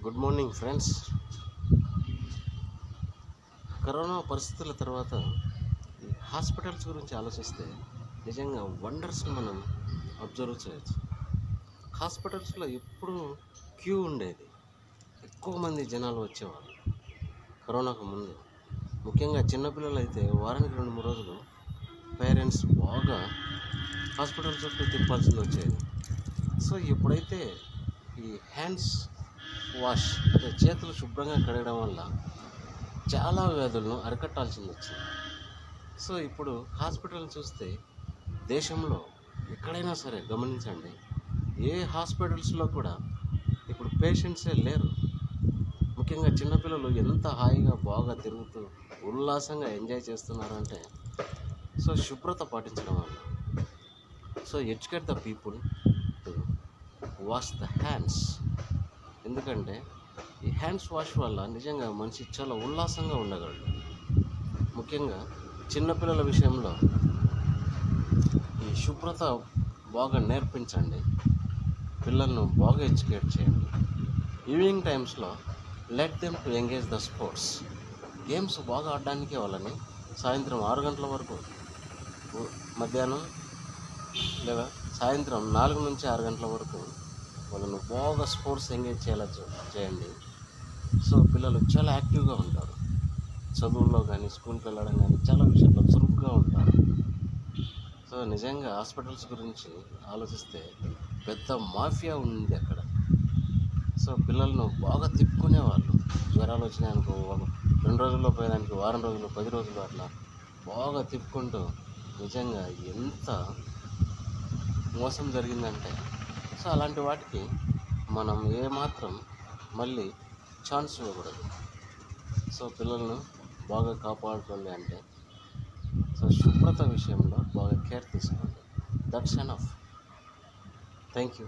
Good morning friends. Corona పరిస్థితుల తర్వాత ఈ హాస్పిటల్స్ గురించి ఆలోచిస్తే నిజంగా వండర్స్ని మనం అబ్జర్వ్ చేయొచ్చు. హాస్పిటల్స్లో ఎప్పుడూ క్యూ ఉండేది, ఎక్కువ మంది జనాలు వచ్చేవాళ్ళు కరోనాకు ముందు. ముఖ్యంగా చిన్నపిల్లలు అయితే వారానికి 2-3 రోజులు పేరెంట్స్ బాగా హాస్పిటల్ చుట్టూ తిప్పాల్సింది వచ్చేది. సో ఎప్పుడైతే ఈ హ్యాండ్స్ వాష్ అంటే చేతులు శుభ్రంగా కడగడం వల్ల చాలా వ్యాధులను అరికట్టాల్సింది వచ్చింది. సో ఇప్పుడు హాస్పిటల్ చూస్తే దేశంలో ఎక్కడైనా సరే గమనించండి, ఏ హాస్పిటల్స్లో కూడా ఇప్పుడు పేషెంట్సే లేరు. ముఖ్యంగా చిన్నపిల్లలు ఎంత హాయిగా బాగా తిరుగుతూ ఉల్లాసంగా ఎంజాయ్ చేస్తున్నారంటే సో శుభ్రత పాటించడం వల్ల. So educate the people to wash the hands. ఎందుకంటే ఈ హ్యాండ్స్ వాష్ వల్ల నిజంగా మనిషి చాలా ఉల్లాసంగా ఉండగలడు. ముఖ్యంగా చిన్నపిల్లల విషయంలో ఈ శుభ్రత బాగా నేర్పించండి, పిల్లలను బాగా ఎడ్యుకేట్ చేయండి. ఈవినింగ్ టైమ్స్లో let them to engage the sports. Games బాగా ఆడడానికి వాళ్ళని సాయంత్రం 6 గంటల వరకు, మధ్యాహ్నం లేదా సాయంత్రం 4 నుంచి 6 గంటల వరకు వాళ్ళను బాగా స్పోర్ట్స్ ఎంగేజ్ చేయాలి చేయండి. సో పిల్లలు చాలా యాక్టివ్గా ఉంటారు, చదువుల్లో కానీ స్కూల్కి వెళ్ళడం కానీ చాలా విషయాల్లో చురుగ్గా ఉంటారు. సో నిజంగా హాస్పిటల్స్ గురించి ఆలోచిస్తే పెద్ద మాఫియా ఉంది అక్కడ. సో పిల్లలను బాగా తిప్పుకునేవాళ్ళు. జ్వరాలు వచ్చినాయనుకో 2 రోజుల్లో పోయేదానికి వారం రోజులు 10 రోజులు అట్లా బాగా తిప్పుకుంటూ నిజంగా ఎంత మోసం జరిగిందంటే, సో అలాంటి వాటికి మనం ఏమాత్రం మళ్ళీ ఛాన్స్ ఇవ్వకూడదు. సో పిల్లలను బాగా కాపాడుకోండి అంటే సో శుభ్రత విషయంలో బాగా కేర్ తీసుకోండి. That's enough. Thank you.